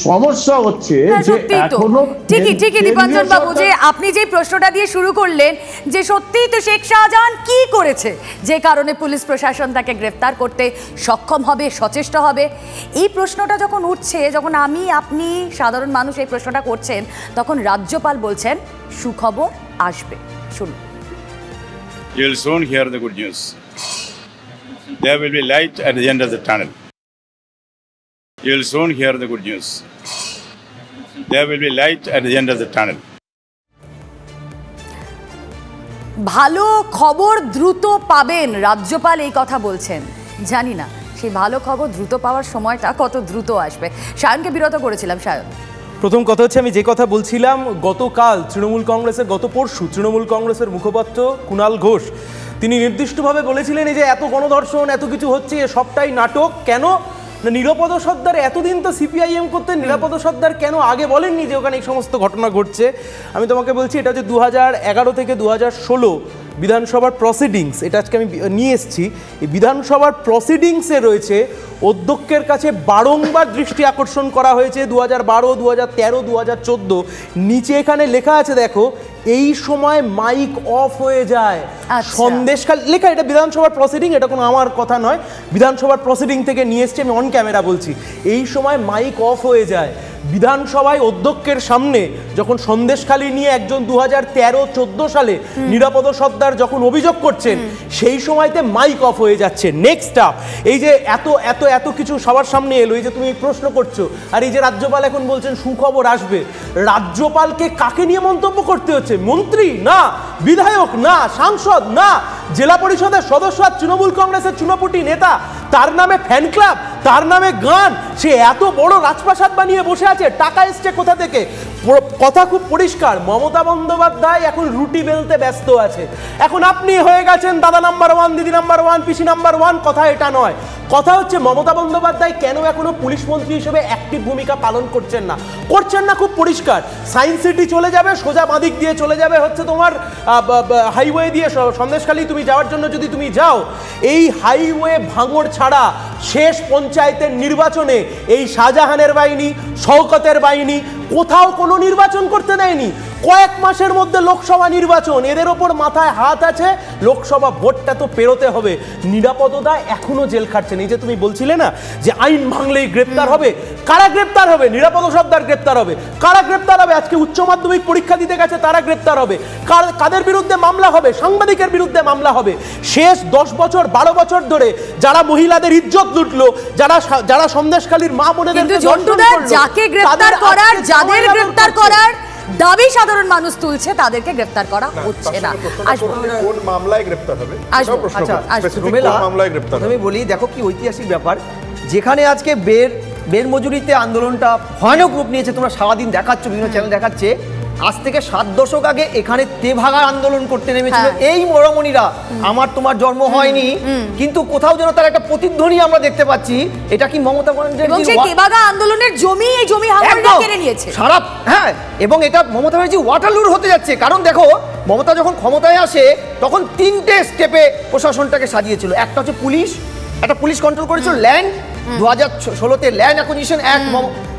সমস্যা হচ্ছে যে এখনো ঠিকই দীপাঞ্জন বাবু, যে আপনি যে প্রশ্নটা দিয়ে শুরু করলেন যে সত্যিই তো শেখ শাহজাহান কি করেছে যে কারণে পুলিশ প্রশাসন তাকে গ্রেফতার করতে সক্ষম হবে, সচেষ্ট হবে, এই প্রশ্নটা যখন উঠছে, যখন আমি আপনি সাধারণ মানুষ এই প্রশ্নটা করছেন, তখন রাজ্যপাল বলছেন সুখবর আসবে। শুনুন। You will soon hear the good news. There will be light at the end of the tunnel. You will soon hear the good news. There will be light at the end of the tunnel. ভালো খবর দ্রুত পাবেন, রাজ্যপাল এই কথা বলছেন। জানি না সেই ভালো খবর দ্রুত পাওয়ার সময়টা কত দ্রুত আসবে। সায়নকে বিরত করেছিলাম। সায়ন, প্রথম কথা হচ্ছে আমি যে কথা বলছিলাম, গতকাল তৃণমূল কংগ্রেসের, গত পরশু তৃণমূল কংগ্রেসের মুখপাত্র কুণাল ঘোষ তিনি নির্দিষ্টভাবে বলেছিলেন এই যে এত গণধর্ষণ এত কিছু হচ্ছে সবটাই নাটক। কেন না, নিরাপদ সর্দার এতদিন তো সিপিআইএম করতেন, নিরাপদ সর্দার কেন আগে বলেননি যে ওখানে এই সমস্ত ঘটনা ঘটছে? আমি তোমাকে বলছি এটা হচ্ছে 2011 থেকে 2016 বিধানসভার প্রসিডিংস, এটা আজকে আমি নিয়ে এসেছি। এই বিধানসভার প্রসিডিংসে রয়েছে অধ্যক্ষের কাছে বারংবার দৃষ্টি আকর্ষণ করা হয়েছে 2012, 2013, 2014। নিচে এখানে লেখা আছে দেখো, এই সময় মাইক অফ হয়ে যায়। সন্দেশখালী লেখা, এটা বিধানসভার প্রসিডিং, এটা কোনো আমার কথা নয়, বিধানসভার প্রসিডিং থেকে নিয়ে এসছি, আমি অন ক্যামেরা বলছি। এই সময় মাইক অফ হয়ে যায় বিধানসভায় অধ্যক্ষের সামনে যখন সন্দেশখালী নিয়ে একজন 2013-14 সালে নিরাপদ সর্দার যখন অভিযোগ করছেন, সেই সময়তে মাইক অফ হয়ে যাচ্ছে। নেক্সট আপ, এই যে এত এত এত কিছু সবার সামনে এলো, এই যে তুমি প্রশ্ন করছো, আর এই যে রাজ্যপাল এখন বলছেন সুখবর আসবে, রাজ্যপালকে কাকে নিয়ে মন্তব্য করতে হচ্ছে? মন্ত্রী না, বিধায়ক না, সাংসদ না, জেলা পরিষদের সদস্য আর তৃণমূল কংগ্রেসের চুনোপুটি নেতা, তার নামে ফ্যান ক্লাব, তার নামে গান, সে এত বড় রাজপ্রাসাদ বানিয়ে বসে আছে, টাকা এসছে কোথা থেকে? কথা খুব পরিষ্কার, মমতা বন্দ্যোপাধ্যায় এখন রুটি বেলতে ব্যস্ত আছে। এখন আপনি হয়ে গেছেন দাদা নাম্বার 1, দিদি নাম্বার 1, পিসি নাম্বার 1, কথা এটা নয়। কথা হচ্ছে মমতা বন্দ্যোপাধ্যায় কেন এখনো পুলিশ মন্ত্রী হিসেবে অ্যাক্টিভ ভূমিকা পালন করছেন না? খুব পরিষ্কার। সায়েন্স সিটি চলে যাবে, সোজা বাঁদিক দিয়ে চলে যাবে হচ্ছে তোমার হাইওয়ে দিয়ে সন্দেশখালী তুমি যাওয়ার জন্য যদি তুমি যাও, এই হাইওয়ে ভাঙড় ছাড়া শেষ পঞ্চায়েতের নির্বাচনে এই শাহজাহানের বাহিনী, শওকতের বাহিনী কোথাও কোনো নির্বাচন করতে দেয়নি। কয়েক মাসের মধ্যে লোকসভা নির্বাচন, এদের ওপর মাথায় হাত আছে, লোকসভা ভোটটা তো পেরোতে হবে। নিরাপদতা এখনো জেল খাটছেন। এই যে তুমি বলছিলে না যে আইন ভাঙলেই গ্রেপ্তার হবে, কারা গ্রেপ্তার হবে? নিরাপদ সর্দার গ্রেপ্তার হবে। কারা গ্রেপ্তার হবে? আজকে উচ্চ মাধ্যমিক পরীক্ষা দিতে গেছে তারা গ্রেপ্তার হবে। কাদের বিরুদ্ধে মামলা হবে? সাংবাদিকের বিরুদ্ধে মামলা হবে। শেষ 10 বছর 12 বছর ধরে যারা মহিলাদের ইজ্জত লুটলো, যারা সন্দেশখালীর মা বোনেদের যাকে গ্রেপ্তার করার, যাদের গ্রেপ্তার করার দাবি সাধারণ মানুষ তুলছে, তাদেরকে গ্রেফতার করা হচ্ছে না। কোন মামলায় গ্রেফতার হবে? আমি বলি, দেখো কি ঐতিহাসিক ব্যাপার, যেখানে আজকে বের মজুরিতে আন্দোলনটা ভয়ানক রূপ নিয়েছে, তোমরা সারাদিন দেখাচ্ছ, বিভিন্ন চ্যানেল দেখাচ্ছে, আজ থেকে 7 দশক আগে এখানে তেভাগার আন্দোলন করতে নেমেছিল এই মরমণিরা। আমার তোমার জন্ম হয়নি, কিন্তু কোথাও যেন তার একটা প্রতিধ্বনি আমরা দেখতে পাচ্ছি। এটা কি মমতা ব্যানার্জি তেভাগা আন্দোলনের জমি, এই জমি হাওড়া কেড়ে নিয়েছে সারা। হ্যাঁ, এবং এটা মমতা ব্যানার্জি ওয়াটারলুর হতে যাচ্ছে। কারণ দেখো, মমতা যখন ক্ষমতায় আসে তখন 3টে স্টেপে প্রশাসনটাকে সাজিয়েছিল। একটা হচ্ছে পুলিশ, একটা পুলিশ কন্ট্রোল করেছিল ল্যান্ড 2016-তে ল্যান্ড অ্যাকুইজিশন অ্যাক্ট,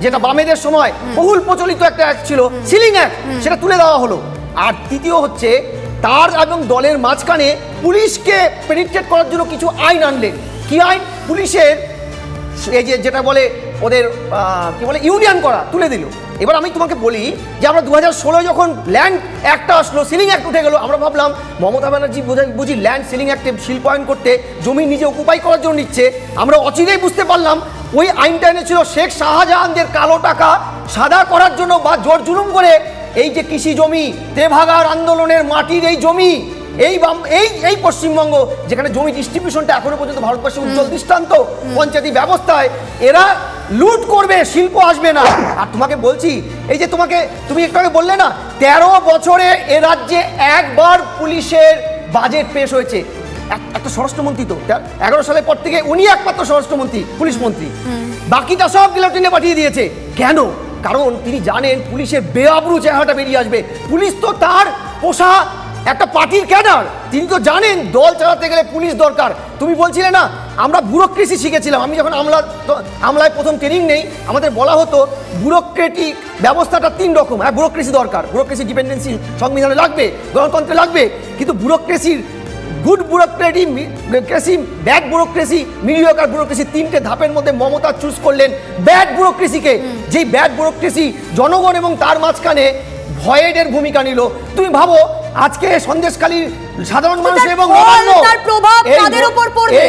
যেটা বামেদের সময় বহুল প্রচলিত একটা অ্যাক্ট ছিল, সিলিং অ্যাক্ট, সেটা তুলে দেওয়া হলো। আর তৃতীয় হচ্ছে তার এবং দলের মাঝখানে পুলিশকে পেনিট্রেট করার জন্য কিছু আইন আনলেন। কি আইন? পুলিশের এই যেটা বলে ওদের কি বলে ইউনিয়ন করা তুলে দিল। এবার আমি তোমাকে বলি যে আমরা 2016 যখন ল্যান্ড অ্যাক্টটা আসলো, সিলিং অ্যাক্ট উঠে গেল, আমরা ভাবলাম মমতা ব্যানার্জি বুঝি ল্যান্ড সিলিং অ্যাক্টে শিল্পায়ন করতে জমি নিজে অকুপাই করার জন্য নিচ্ছে। আমরা অচিরেই বুঝতে পারলাম ওই আইনটা এনেছিল শেখ শাহজাহানদের কালো টাকা সাদা করার জন্য বা জোর জুলুম করে এই যে কৃষি জমি, তেভাগার আন্দোলনের মাটির এই জমি, এই পশ্চিমবঙ্গ যেখানে জমি ডিস্ট্রিবিউশনটা এখনো পর্যন্ত ভারতবর্ষের উজ্জ্বল দৃষ্টান্ত, পঞ্চায়েতি ব্যবস্থায় এরা লুট করবে, শিল্প আসবে না। আর তোমাকে বলছি, এই যে তুমি একটু আগে বললে না 13 বছরে এ রাজ্যে একবার পুলিশের বাজেট পেশ হয়েছে। একটা স্বরাষ্ট্রমন্ত্রী তো 11 সালের পর থেকে উনি একমাত্র স্বরাষ্ট্রমন্ত্রী, পুলিশ মন্ত্রী, বাকিটা সব গিলোটিনে পাঠিয়ে দিয়েছে। কেন? কারণ তিনি জানেন পুলিশের বেআবরু চেহারাটা বেরিয়ে আসবে। পুলিশ তো তার পোষা একটা পার্টির ক্যাডার, তিনি তো জানেন দল চালাতে গেলে পুলিশ দরকার। তুমি বলছিলে না আমরা ব্যুরোক্রেসি শিখেছিলাম, আমি যখন আমলায় প্রথম ট্রেনিং নেই আমাদের বলা হতো ব্যুরোক্রেটিক ব্যবস্থাটা 3 রকম। হ্যাঁ, ব্যুরোক্রেসি দরকার, ব্যুরোক্রেসি ডিপেন্ডেন্সি সংবিধানে লাগবে, গণতন্ত্রে লাগবে, কিন্তু ব্যুরোক্রেসির good bureaucracy, bad bureaucracy, mediocrat bureaucracy, 3টে ধাপের মধ্যে মমতা চুজ করলেন ব্যাড ব্যুরোক্রেসিকে। যেই ব্যাড ব্যুরোক্রেসি জনগণ এবং তার মাঝখানে ভয়েডের ভূমিকা নিল। তুমি ভাবো আজকে সন্দেশখালীর সাধারণ মানুষ এবং তার প্রভাব তাদের উপর পড়বে,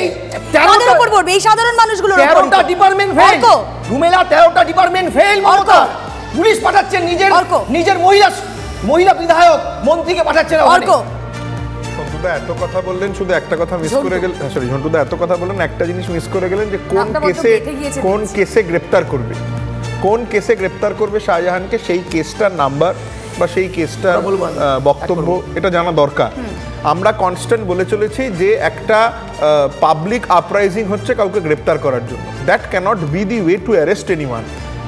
তাদের উপর পড়বে, এই সাধারণ মানুষগুলোর উপর। 13টা ডিপার্টমেন্ট ফেল, রুমেলা 13টা ডিপার্টমেন্ট ফেল। মমতা পুলিশ পাঠাচ্ছেন নিজের মহিলা বিধায়ক মন্ত্রীকে পাঠাচ্ছেন। ঝন্টুদা এত কথা বললেন, শুধু একটা কথা মিস করে গেলেন। সরি, ঝন্টুদা এত কথা বললেন, একটা জিনিস মিস করে গেলেন যে কোন কেসে গ্রেপ্তার করবে, কোন কেসে গ্রেপ্তার করবে শাহজাহানকে, সেই কেসটার নাম্বার বা সেই কেসটার বক্তব্য এটা জানা দরকার। আমরা কনস্ট্যান্ট বলে চলেছি যে একটা পাবলিক আপরাইজিং হচ্ছে কাউকে গ্রেপ্তার করার জন্য। That cannot be the way to arrest anyone.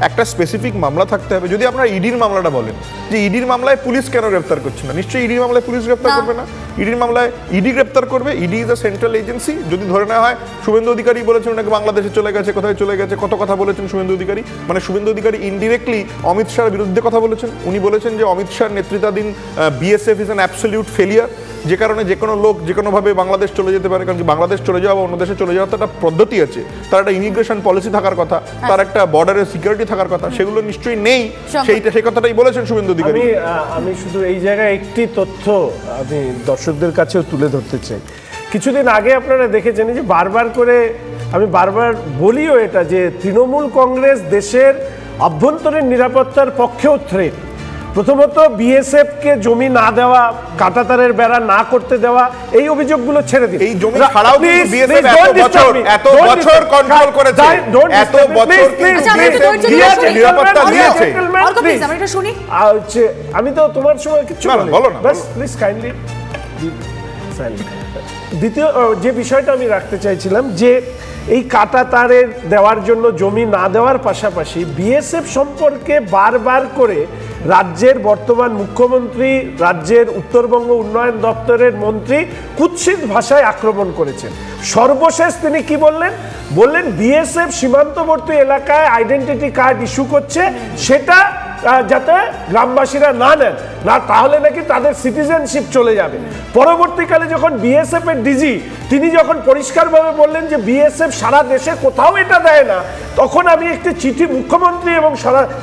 একটা স্পেসিফিক মামলা থাকতে হবে। যদি আপনারা ইডির মামলাটা বলেন যে ইডির মামলায় পুলিশ কেন গ্রেপ্তার করছে না, নিশ্চয়ই ইডির মামলায় পুলিশ গ্রেপ্তার করবে না, ইডির মামলায় ইডি গ্রেপ্তার করবে। ED is a central agency. যদি ধরে নেওয়া হয় শুভেন্দু অধিকারী বলেছেন ওনাকে বাংলাদেশে চলে গেছে, কোথায় চলে গেছে, কত কথা বলেছেন শুভেন্দু অধিকারী, মানে শুভেন্দু অধিকারী ইনডিরেক্টলি অমিত শাহর বিরুদ্ধে কথা বলেছেন। উনি বলেছেন যে অমিত শাহর নেতৃত্বাধীন BSF is an absolute failure, যে কারণে যে কোনো লোক যে কোনোভাবে বাংলাদেশ চলে যেতে পারে। কারণ কি বাংলাদেশ চলে যাওয়া বা অন্য দেশে চলে যাওয়ার তো একটা পদ্ধতি আছে, তার একটা ইমিগ্রেশন পলিসি থাকার কথা, তার একটা বর্ডারের সিকিউরিটি থাকার কথা, সেগুলো নিশ্চয়ই নেই। সেই কথাটাই বলেছেন শুভেন্দু অধিকারী। আমি শুধু এই জায়গায় একটি তথ্য আমি দর্শকদের কাছেও তুলে ধরতে চাই। কিছুদিন আগে আপনারা দেখেছেন যে বারবার করে আমি বলিও এটা যে তৃণমূল কংগ্রেস দেশের অভ্যন্তরীণ নিরাপত্তার পক্ষেও থ্রেট। প্রথমত বিএসএফকে জমি না দেওয়া, কাঁটাতারের বেড়া না করতে দেওয়া, এই অভিযোগগুলো ছেড়ে দিন। এই জমি ছাড়াও কিন্তু বিএসএফ এত বছর কন্ট্রোল করেছে, এত বছর নিরাপত্তা দিয়েছে। আমি তো তোমার সময় কিছু বলো না, বাস প্লিজ কাইন্ডলি। দ্বিতীয় যে বিষয়টা আমি রাখতে চাইছিলাম যে এই কাটা তারের দেওয়ার জন্য জমি না দেওয়ার পাশাপাশি বিএসএফ সম্পর্কে বারবার করে রাজ্যের বর্তমান মুখ্যমন্ত্রী, রাজ্যের উত্তরবঙ্গ উন্নয়ন দপ্তরের মন্ত্রী কুৎসিত ভাষায় আক্রমণ করেছেন। সর্বশেষ তিনি কি বললেন বিএসএফ সীমান্তবর্তী এলাকায় আইডেন্টিটি কার্ড ইস্যু করছে, সেটা যাতে গ্রামবাসীরা না নেন, না তাহলে নাকি তাদের সিটিজেনশিপ চলে যাবে। পরবর্তীকালে যখন বিএসএফ এর ডিজি তিনি যখন পরিষ্কারভাবে বললেন যে বিএসএফ সারা দেশে কোথাও এটা দেয় না, তখন আমি একটি চিঠি মুখ্যমন্ত্রী এবং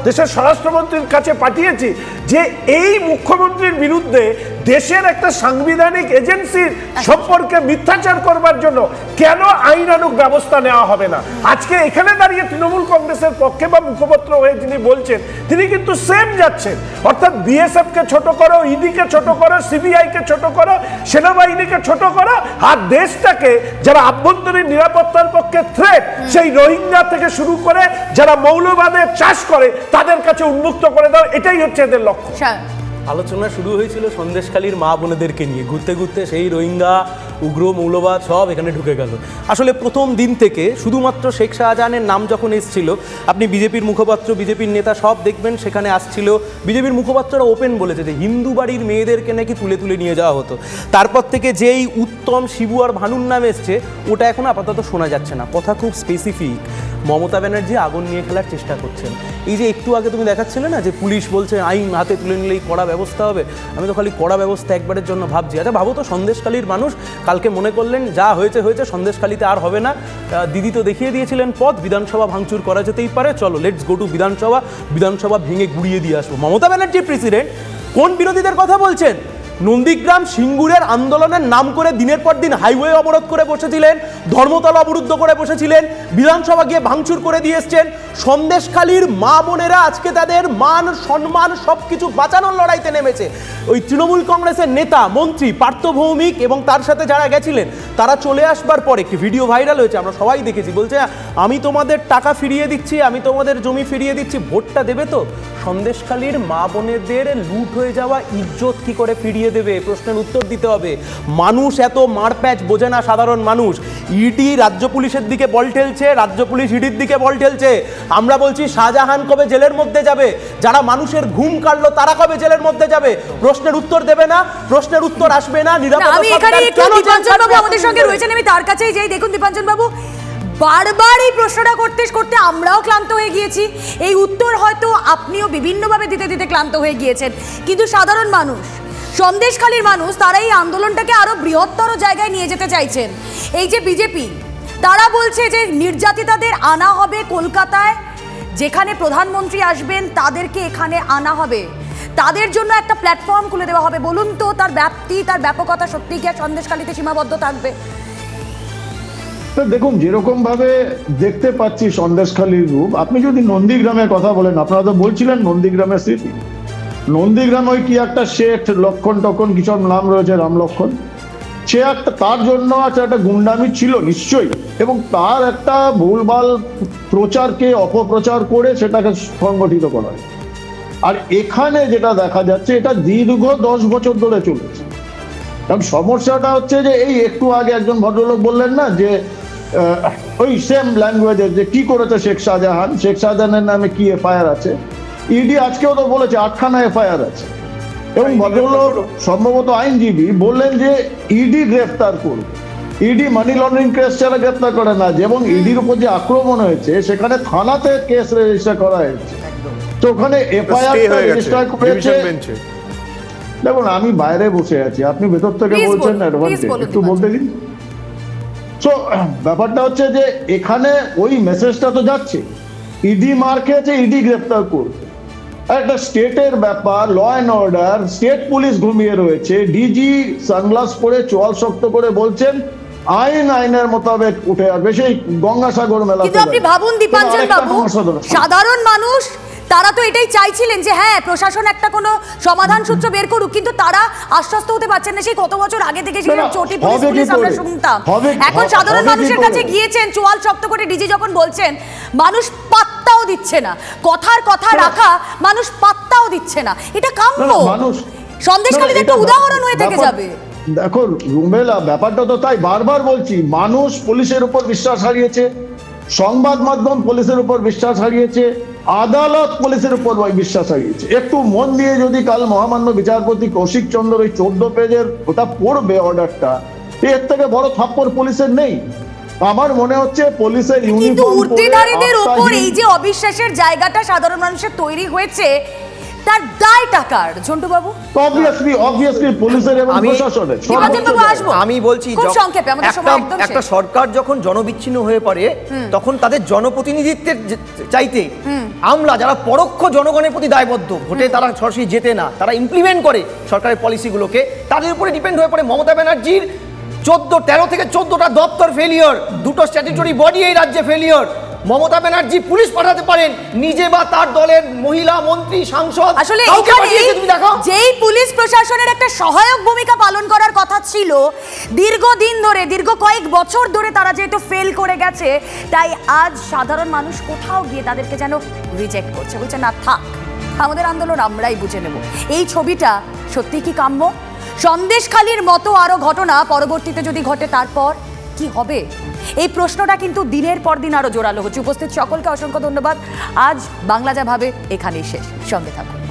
দেশের স্বরাষ্ট্রমন্ত্রীর কাছে পাঠিয়েছি যে এই মুখ্যমন্ত্রীর বিরুদ্ধে দেশের একটা সাংবিধানিক এজেন্সির সম্পর্কে মিথ্যাচার করবার জন্য কেন আইনানুগ ব্যবস্থা নেওয়া হবে না। আজকে এখানে দাঁড়িয়ে তৃণমূল কংগ্রেসের পক্ষে বা মুখপত্র হয়ে যিনি বলছেন তিনি কিন্তু সেম যাচ্ছেন, অর্থাৎ বিএসএফ কে ছোট করো, ইডি কে ছোট করো, সিবিআই কে ছোট করো, সেনাবাহিনীকে ছোট করো, আর দেশটাকে যারা আভ্যন্তরীণ নিরাপত্তার পক্ষে থ্রেট, সেই রোহিঙ্গা থেকে শুরু করে যারা মৌলবাদের চাষ করে তাদের কাছে উন্মুক্ত করে দাও, এটাই হচ্ছে এদের লক্ষ্য। আলোচনা শুরু হয়েছিল সন্দেশখালীর মা বোনেদেরকে নিয়ে, ঘুরতে ঘুরতে সেই রোহিঙ্গা, উগ্র, মৌলবাদ সব এখানে ঢুকে গেল। আসলে প্রথম দিন থেকে শুধুমাত্র শেখ শাহজাহানের নাম যখন এসেছিল, আপনি বিজেপির মুখপাত্র, বিজেপির নেতা সব দেখবেন সেখানে আসছিল, বিজেপির মুখপাত্ররা ওপেন বলেছে যে হিন্দু বাড়ির মেয়েদেরকে নাকি তুলে তুলে নিয়ে যাওয়া হতো। তারপর থেকে যেই উত্তম, শিবু আর ভানুর নাম এসছে ওটা এখন আপাতত শোনা যাচ্ছে না। কথা খুব স্পেসিফিক, মমতা ব্যানার্জি আগুন নিয়ে খেলার চেষ্টা করছেন। এই যে একটু আগে তুমি দেখাচ্ছিলে না যে পুলিশ বলছে আইন হাতে তুলে নিলেই কড়া ব্যবস্থা হবে, আমি তো খালি কড়া ব্যবস্থা একবারের জন্য ভাবছি। আচ্ছা ভাবো তো, সন্দেশখালীর মানুষ কালকে মনে করলেন যা হয়েছে হয়েছে, সন্দেশখালীতে আর হবে না, দিদি তো দেখিয়ে দিয়েছিলেন পথ, বিধানসভা ভাঙচুর করা যেতেই পারে, চলো লেটস গো টু বিধানসভা ভেঙে গুড়িয়ে দিয়ে আসবো। মমতা ব্যানার্জি প্রেসিডেন্ট কোন বিরোধীদের কথা বলছেন? নন্দীগ্রাম সিঙ্গুরের আন্দোলনের নাম করে দিনের পর দিন হাইওয়ে অবরোধ করে বসেছিলেন, ধর্মতলা অবরুদ্ধ করে বসেছিলেন, বিধানসভা গিয়ে ভাঙচুর করে দিয়ে এসছেন। সন্দেশখালীর মা বোনেরা আজকে তাদের মান সম্মান সবকিছু বাঁচানোর লড়াইতে নেমেছে। ওই তৃণমূল কংগ্রেসের নেতা মন্ত্রী পার্থ ভৌমিক এবং তার সাথে যারা গেছিলেন তারা চলে আসবার পর একটি ভিডিও ভাইরাল হয়েছে, আমরা সবাই দেখেছি। বলছে আমি তোমাদের টাকা ফিরিয়ে দিচ্ছি, আমি তোমাদের জমি ফিরিয়ে দিচ্ছি, ভোটটা দেবে তো? সন্দেশখালীর মা বোনেদের লুট হয়ে যাওয়া ইজ্জত কি করে ফিরিয়ে দেবে? প্রশ্নের উত্তর দিতে হবে। মানুষ এত মারপ্যাচ বোঝে না, সাধারণ মানুষ। ইডি রাজ্য পুলিশের দিকে বল ঠেলছে, রাজ্য পুলিশ ইডির দিকে বল ঠেলছে। আমরা বলছি শাহজাহান কবে জেলের মধ্যে যাবে? যারা মানুষের ঘুম কাটলো তারা কবে জেলের মধ্যে যাবে? প্রশ্নের উত্তর দেবে না, প্রশ্নের উত্তর আসবে না। আমি এখানে একটু দীপাঞ্জন বাবু আমাদের সঙ্গে রয়েছেন, আমি তার কাছেই যাই। দেখুন দীপাঞ্জন বাবু, বারবার এই প্রশ্নটা করতে করতে আমরাও ক্লান্ত হয়ে গিয়েছি। এই উত্তর হয়তো আপনিও বিভিন্নভাবে দিতে দিতে ক্লান্ত হয়ে গিয়েছেন, কিন্তু সাধারণ মানুষ, সন্দেশখালীর মানুষ, তারা এই আন্দোলনটাকে আরো বৃহত্তর জায়গায় নিয়ে যেতে চাইছেন। এই যে বিজেপি, তারা বলছে যে নির্যাতিতাদের আনা হবে কলকাতায়, যেখানে প্রধানমন্ত্রী আসবেন তাদেরকে এখানে আনা হবে, তাদের জন্য একটা প্ল্যাটফর্ম খুলে দেওয়া হবে। বলুন তো তার ব্যাপ্তি, তার ব্যাপকতা সত্যি কি সন্দেশখালীতে সীমাবদ্ধ থাকবে? দেখুন, যেরকম ভাবে দেখতে পাচ্ছি সন্দেশখালীর রূপ, আপনি যদি নন্দীগ্রামের কথা বলেন, আপনারা তো বলছিলেন নন্দীগ্রামের স্মৃতি, নন্দীগ্রাম ওই কি একটা শেঠ লক্ষণ টক্ষণ কিছু নাম রয়েছে, রাম লক্ষণ, সে একটা, তার জন্য একটা গুন্ডামি ছিল নিশ্চয়ই, এবং তার একটা ভুলভাল প্রচারকে অপপ্রচার করে সেটাকে সংগঠিত করা হয়। আর এখানে যেটা দেখা যাচ্ছে, এটা দীর্ঘ 10 বছর ধরে চলেছে। কারণ সমস্যাটা হচ্ছে যে এই একটু আগে একজন ভদ্রলোক বললেন না যে ওই সেম ল্যাঙ্গুয়েজে যে কি করেছে শেখ শাহজাহান, শেখ শাহজাহানের নামে কি এফআইআর আছে, ইডি আজকেও তো বলেছে 8খানা এফআইআর আছে, এবং ভদ্রলোক সম্ভবত আইনজীবী বললেন যে ইডি গ্রেফতার করবে, ইডি মানি লন্ডারিং কেস ছাড়া গ্রেফতার করে না, এবং ইডির উপর যে আক্রমণ হয়েছে সেখানে থানাতে কেস রেজিস্টার করা হয়েছে, তো ওখানে এফআইআর রেজিস্টার করেছে। দেখুন, আমি বাইরে বসে আছি, আপনি ভেতর থেকে বলছেন একটু বলতে দিন। তো ব্যাপারটা হচ্ছে যে এখানে ওই মেসেজটা তো যাচ্ছে, ইডি মার খেয়েছে, ইডি গ্রেফতার করবে, একটা স্টেটের ব্যাপার, law and order, state police ঘুমিয়ে রয়েছে, ডিজি সানগ্লাস পরে চোয়াল শক্ত করে বলছেন আইনের মোতাবেক উঠে আসবে, সেই গঙ্গাসাগর মেলা। কিন্তু আপনি ভাবুন দীপাঞ্জন বাবু, সাধারণ মানুষ তারা তো এটাই চাইছিলেন যে হ্যাঁ প্রশাসন একটা কোনো সমাধান সূত্র বের করুক, কিন্তু তারা আশ্বস্ত হতে পারছেন না। সেই কত বছর আগে থেকে সেই চটি পুলিশ আমরা শুনতাম, এখন সাধারণ মানুষের কাছে গিয়েছেন চোয়াল শক্ত করে, ডিজি যখন বলছেন মানুষ পাত্তাও দিচ্ছে না, কথার কথা রাখা মানুষ পাত্তাও দিচ্ছে না, এটা কাম্য। সন্দেশখালীতে একটা উদাহরণ হয়ে থেকে যাবে। দেখো রুমেলা, ব্যাপারটা তো তাই, বারবার বলছি, মানুষ পুলিশের উপর বিশ্বাস হারিয়েছে, সংবাদ মাধ্যম পুলিশের উপর বিশ্বাস হারিয়েছে, আদালত পুলিশের উপর বিশ্বাস হারিয়েছে। একটু মন দিয়ে যদি কাল মহামান্য বিচারপতি কৌশিক চন্দ্র ওই 14 পেজের ওটা পড়বে অর্ডারটা, এর থেকে বড় থাপ্পড় পুলিশের নেই। আমার মনে হচ্ছে পুলিশের ইউনিফর্ম উর্দিধারীদের উপর এই যে অবিশ্বাসের জায়গাটা সাধারণ মানুষের তৈরি হয়েছে, তার দায় টাকার ঝন্টু বাবু অবভিয়াসলি পুলিশের এবং প্রশাসনের। আমি বলছি একটা সরকার যখন জনবিচ্ছিন্ন হয়ে পড়ে তখন তাদের জনপ্রতিনিধিত্বের চাইতে আমলা যারা পরোক্ষ জনগণের প্রতি দায়বদ্ধ, ভোটে তারা সরাসরি জেতে না, তারা ইমপ্লিমেন্ট করে সরকারের পলিসিগুলোকে, তাদের উপরে ডিপেন্ড হয়ে পড়ে। মমতা ব্যানার্জির 13 থেকে 14টা দপ্তর ফেলিওর, 2টো স্ট্যাটিউটরি বডি এই রাজ্যে ফেলিওর। মমতা ব্যানার্জি পুলিশ পাঠাতে পারেন, নিজে বা তার দলের মহিলা মন্ত্রী সাংসদ, আসলে যেই পুলিশ প্রশাসনের একটা সহায়ক ভূমিকা পালন করার কথা ছিল, দীর্ঘদিন ধরে, দীর্ঘ কয়েক বছর ধরে তারা যেহেতু ফেল করে গেছে, তাই আজ সাধারণ মানুষ কোথাও গিয়ে তাদেরকে যেন রিজেক্ট করছে, বলছে না থাক, আমাদের আন্দোলন আমরাই বুঝে নেব। এই ছবিটা সত্যি কি কাম্য? সন্দেশখালির মতো আরো ঘটনা পরবর্তীতে যদি ঘটে তারপর কি হবে? এই প্রশ্নটা কিন্তু দিনের পর দিন আরো জোরালো হচ্ছে। উপস্থিত সকলকে অসংখ্য ধন্যবাদ। আজ বাংলা যা ভাবে এখানেই শেষ। সঙ্গে থাকুন।